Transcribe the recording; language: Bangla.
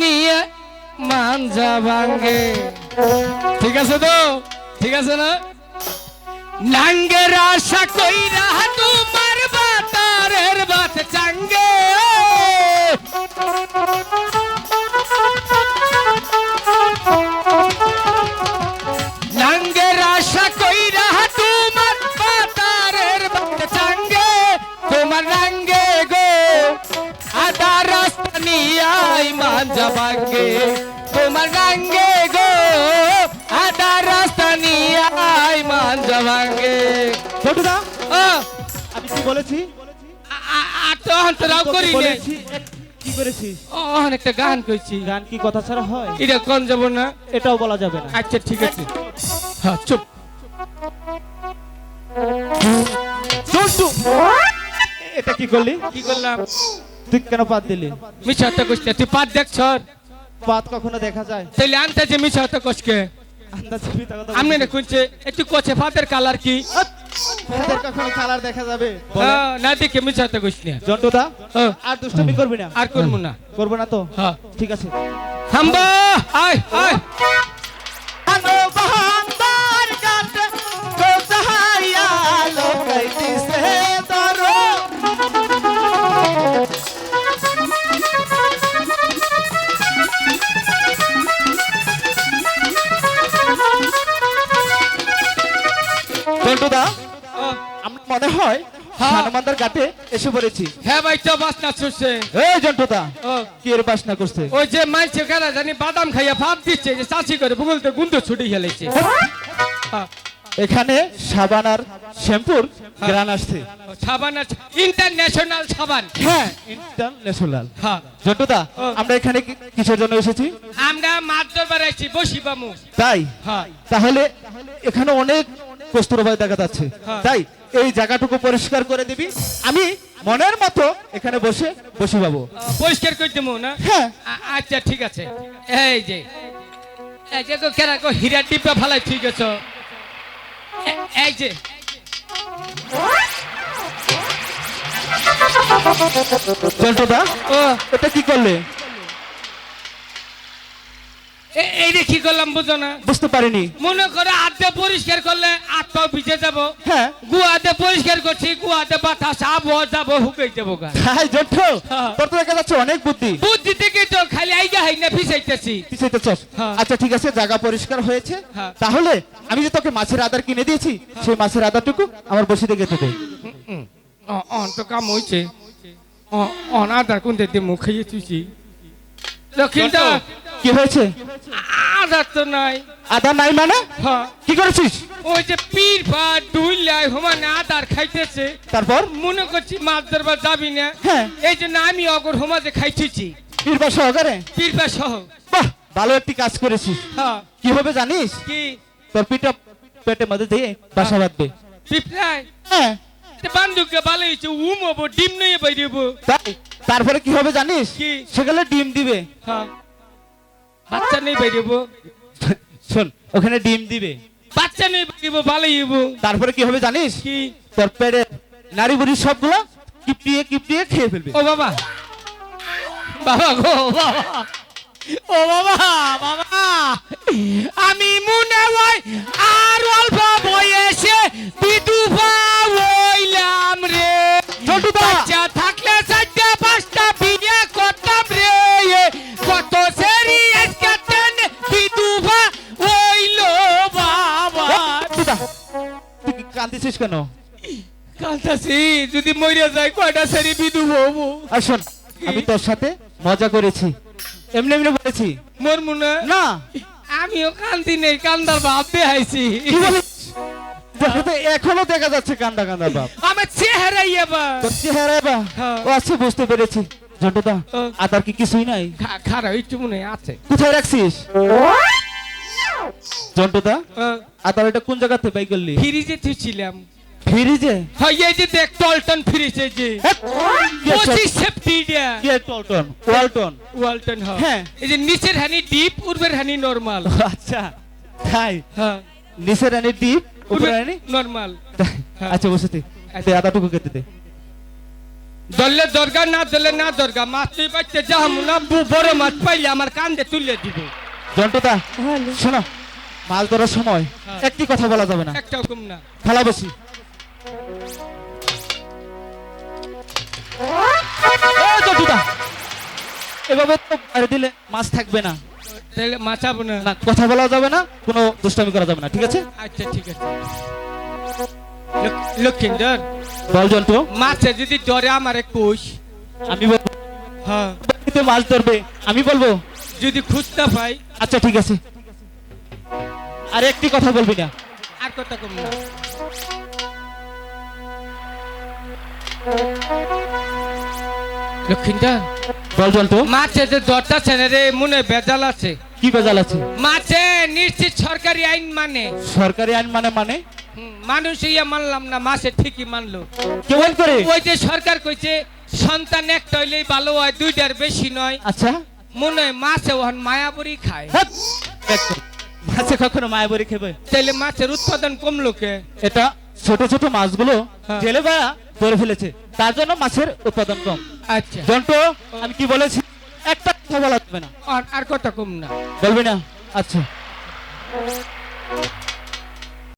নিয়ে মাঞ্জা ভাঙ্গে। ঠিক আছে তো? ঠিক আছে না? নাঙ্গের আশা কইরা তোমার বাতারের বাত চাঙ্গে, নাঙ্গের আশা কইরা তোমার বাতারের বাত চাঙ্গে, তোমার রাঙ্গে গো আদা রাস্তা নিয়াই মাঞ্জা ভাঙ্গে, তোমার রাঙ্গে গো আদা রাস্তা নিয়াই মাঞ্জা ভাঙ্গে। ছোটদা আমি কি বলেছি? কি করেছিস? অনেকটা গান কইছি। গান কি কথা ছাড়া হয়? এটা কোন যাব না, এটাও বলা যাবে না। আচ্ছা ঠিক আছে, হ্যাঁ চুপ। জন্টু এটা কি করলি? কি করলাম? তুই কেন পাত দিলি? মিছা হতে কষ্ট, তুই পাত দেখছ? পাত কখনো দেখা যায়? তাইলে আনতে যে মিছা হতে কষ্টকে আন্দাজে মিথ্যা কথা আমি না কইছে একটু কোচে ফাতের কালার কি তাদের কখনো কালার দেখা যাবে? না দেখে মিছা হতে কষ্ট না। জন্টুদা আর দুষ্টুমি করবি না। আর করব না। করব না তো? হ্যাঁ ঠিক আছে। হাম্বা আয় আয় আলো বাহার কাট তো সাহাইয়া লোকাইতিছে দরো। জন্টুদা আমার মনে হয় হনুমানদার ঘাটে এসে পড়েছি। হ্যাঁ ভাই তো বাসনা ছুটছে। এই জন্টুদা কি এর বাসনা করছে? ওই যে মাইছে কারা জানি বাদাম খাইয়া ভাত দিচ্ছে, যে চাষি করে ভূগোলতে গুন্দ ছুটে গেলেছে। এখানে সাবান আর শ্যাম্পুর গ্রান আসছে। সাবান ইন্টারন্যাশনাল সাবান। হ্যাঁ ইন্টারন্যাশনাল। হ্যাঁ জন্টুদা আমরা এখানে কিসের জন্য এসেছি? আমরা মাছ ধরবার আইছি, বসি বামু। তাই? হ্যাঁ তাহলে এখানে অনেক কস্তুরবা দেখা যাচ্ছে, তাই এই জায়গাটুকু পরিষ্কার করে দিবি, আমি মনের মতো এখানে বসে বসি পাবো। পরিষ্কার করে দেবো না? হ্যাঁ আচ্ছা ঠিক আছে। এই যে এই যে তো কেরা কো হীরা টিপা ফালাই, ঠিক আছে? এই যে জন্টুদা ও এটা কি করলে? এই যে কি করলাম বুঝো না? বুঝতে পারিনি। মনে করে আধে পরিষ্কার করলে হাত পা ভিজে যাবো। হ্যাঁ গুয়াতে পরিষ্কার করছি, গুয়াতে বাতাস আবহাওয়া যাবো, হুকাই যাবো গা। তাই জন্টু হ্যাঁ। তোর তো দেখা যাচ্ছে অনেক বুদ্ধি। বুদ্ধি থেকে তো খালি আইগা হাই না ভিজাইতেছি। পিছাইতে চস। হ্যাঁ। আচ্ছা ঠিক আছে, জায়গা পরিষ্কার হয়েছে। হ্যাঁ। তাহলে আমি যে তোকে মাছের আদার কিনে দিয়েছি সেই মাছের আদারটুকু আমার বসিতে গেতে দে। তো কাম হইছে। আদার কোন দিতে মুখ খাইয়ে তুইছি। লক্ষিণটা কি হয়েছে? আদার তো নাই। আদা নাই মানে? হ্যাঁ কি করেছিস? ওই যে পীর পা ডুইলাই হোমানে আদার খাইতেছে। তারপর মনে করছি মাছ ধরবার যাবি না। হ্যাঁ। এই জন্য আমি অগর হোমাজে খাইতেছি পীরবা সহকারে। পীর পা সহ। বাহ ভালো একটি কাজ করেছিস। হ্যাঁ কিভাবে জানিস? কি? তোর পিঠা পেটের মধ্যে দিয়ে বাসা বাঁধবে। পিপলাই হ্যাঁ বান্ধবকে ভালো হয়েছে, উমবো ডিম নিয়ে বাইরেবো। তাই তারপরে কি হবে জানিস? কি? সেখানে ডিম দিবে। হ্যাঁ বাচ্চা নেই বাইরেবো। শোন ওখানে ডিম দিবে, বাচ্চা নেই বাইরেবো, ভালো হইবো। তারপরে কি হবে জানিস? কি? তোর পেটে নারী বুড়ি সবগুলো কিপটিয়ে কিপটিয়ে খেয়ে ফেলবে। ও বাবা, বাবা গো বাবা, ও বাবা বাবা, আমি মনে হয় আর অল্প বয়সে বিধবা হইলাম রে। বাচ্চা থাকলে 4টা 5টা বিয়ে করতাম রে। কত সেরি আজকে বিধবা হইল বাবা। তুই কাঁদতেছিস কেন? কান্তাছি, যদি মরিয়া যায় কয়টা সেরি বিধবা হবো। আর শোন আমি তোর সাথে মজা করেছি, এমনি এমনি বলেছি। মোর মনে না আমিও কান্দি নেই, কান্দার ভাব দেখাইছি। কি বলিস? দেখাতে এখনো দেখা যাচ্ছে কান্দা কান্দা বাপ। আমার চেহারা এবার তোর চেহারা বা হ্যাঁ। ও আচ্ছা বুঝতে পেরেছি। জন্টুদা আদার কি কিছুই নাই? খারাপ একটু মনে হয় আছে। কোথায় রাখছিস জন্টুদা? আদার এটা কোন জায়গাতে বাই করলি? ফ্রিজে তুইছিলাম। ফ্রিজে? হ্যাঁ এই যে দেখ টলটন ফ্রিজে যে 25 সেপ্টেম্বর কি টলটন? ওয়ালটন? ওয়ালটন হ্যাঁ। এই যে নিচের হানি ডিপ, উপরের হানি নরমাল। আচ্ছা তাই হ্যাঁ নিচের রানী ডিপ উপরে রানী নরমাল। আচ্ছা বসে তুই আদাটুকু কেটে দে। ধরলে দরগা, না ধরলে না দরগা। মাছ তুই পাইতে যাহাম না, বড় মাছ পাইলে আমার কান্দে তুলে দিবে। জন্টুদা শোনো, মাছ ধরার সময় একটি কথা বলা যাবে না, একটা হুকুম না। থালা বেশি। জন্টুদা এভাবে তো বাইরে দিলে মাছ থাকবে না। তাহলে মাছাবো না। না, কথা বলা যাবে না, কোনো দুষ্টামি করা যাবে না, ঠিক আছে? আচ্ছা ঠিক আছে। লক্ষিন্দর, বল জন্টু। মাছে যদি ডরে আমারে কোষ। আমি বলবো হ্যাঁ, বাড়িতে মাছ ধরবে, আমি বলবো। যদি খুঁজতে পাই। আচ্ছা ঠিক আছে, আর একটি কথা বলবি না। আর কথা কম না। লক্ষিন্দর, বল জন্টু। মাছে যে দরটা ছেলে রে, মনে বেজাল আছে। কি বেজাল আছে? মাছে নিশ্চিত সরকারি আইন মানে। সরকারি আইন মানে? মানে মানুষ ইয়া মানলাম না, মাছে ঠিকই মানলো। কেমন করে? ওই যে সরকার কইছে সন্তান একটা হইলেই ভালো হয়, দুইটার বেশি নয়। আচ্ছা, মনে হয় মাছে ওখান মায়াবরি খায়। হাট! একদম। মাছে কখনো মায়াবরি খেবে? তাইলে মাছের উৎপাদন কমলো কে? এটা ছোট ছোট মাছগুলো হ্যাঁ। জেলে বা ধরে ফেলেছে, তার জন্য মাছের উৎপাদন কম। আচ্ছা, জন্টু আমি কি বলেছি, একটা কথা বলা যাবে না, আর কথা কম না। বলবি না? আচ্ছা